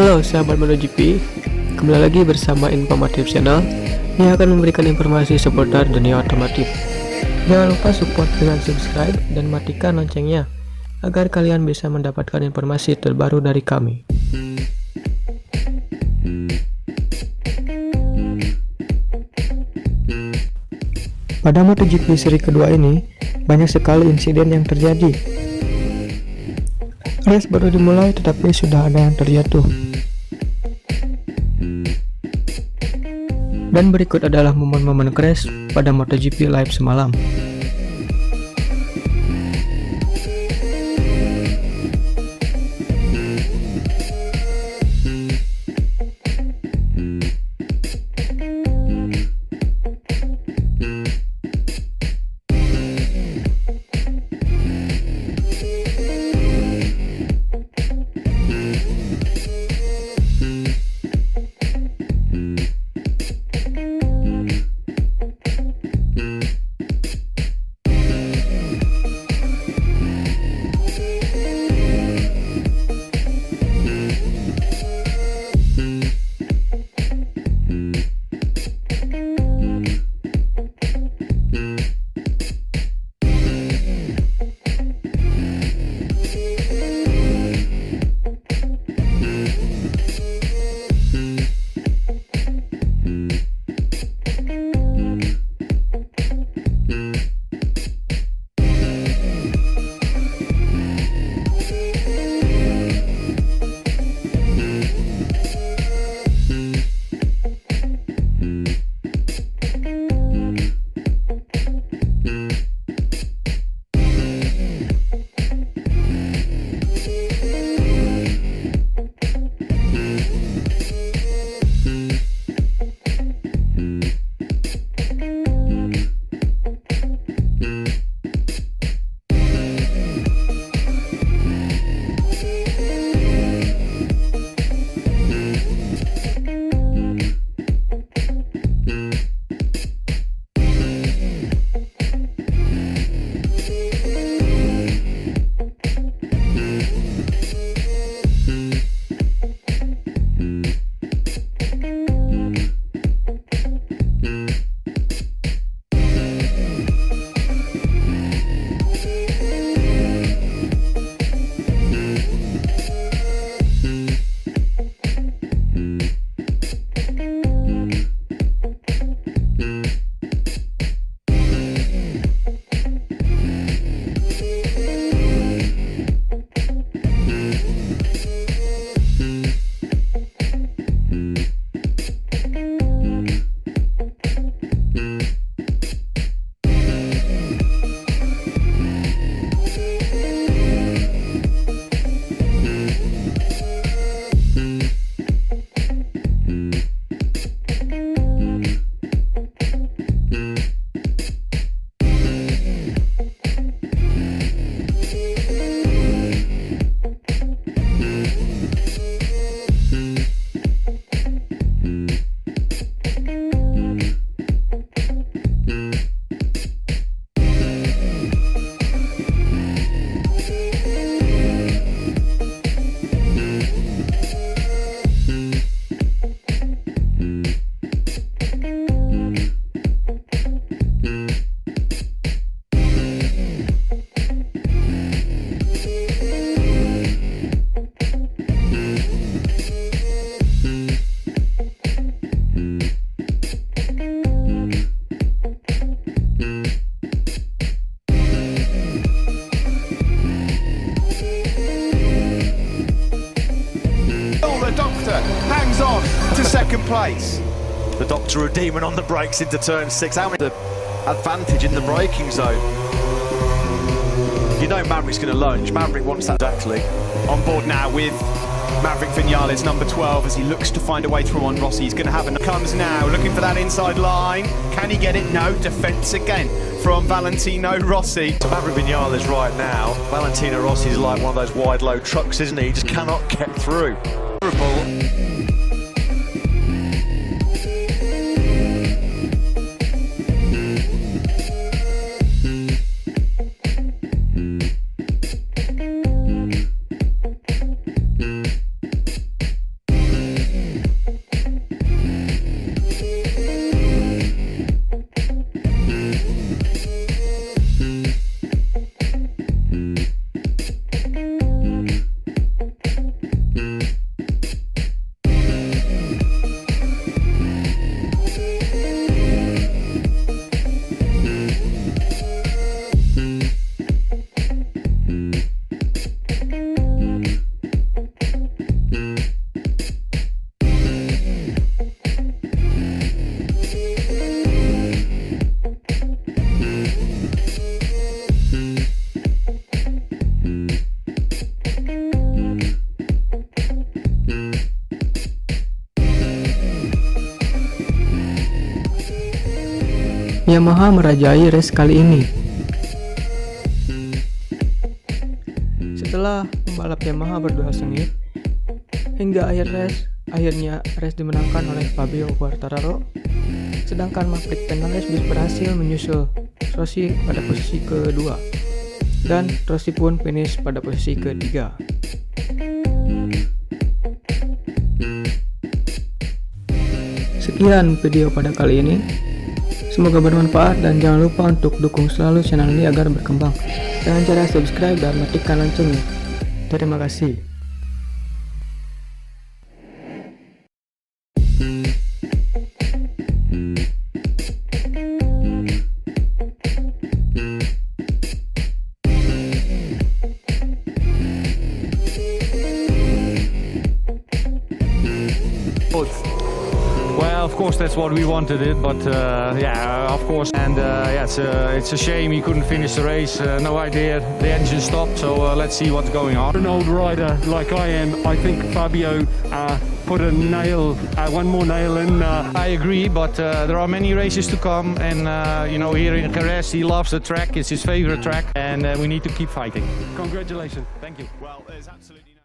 Halo sahabat Motogp, kembali lagi bersama Infomotiv channel yang akan memberikan informasi seputar dunia otomotif. Jangan lupa support dengan subscribe dan matikan loncengnya agar kalian bisa mendapatkan informasi terbaru dari kami. Pada Motogp seri kedua ini, banyak sekali insiden yang terjadi. Race baru dimulai tetapi sudah ada yang terjatuh. Dan berikut adalah momen-momen crash pada Motogp live semalam. Hangs on to second place. The Doctor a demon on the brakes into turn 6. How many advantage in the braking zone? You know Maverick's going to lunge. Maverick wants that exactly. On board now with Maverick Vinales, number 12, as he looks to find a way through on Rossi. He's going to have a... Comes now, looking for that inside line. Can he get it? No. Defence again from Valentino Rossi. So Maverick Vinales right now. Valentino Rossi is like one of those wide load trucks, isn't he? He just cannot get through. Yamaha merajai race kali ini. Setelah pembalap Yamaha berduel sengit hingga akhirnya race dimenangkan oleh Fabio Quartararo, sedangkan Maverick Vinales berhasil menyusul Rossi pada posisi kedua dan Rossi pun finish pada posisi ketiga. Sekian video pada kali ini. Semoga bermanfaat dan jangan lupa untuk dukung selalu channel ini agar berkembang dengan cara subscribe dan matikan loncengnya. Terima kasih. Well, of course, that's what we wanted it, but yeah, of course, and yeah, it's a shame he couldn't finish the race. No idea, the engine stopped, so let's see what's going on. An old rider like I am, I think Fabio put a nail, one more nail in. I agree, but there are many races to come, and you know, here in Jerez, he loves the track. It's his favorite track, and we need to keep fighting. Congratulations. Thank you. Well, there's absolutely no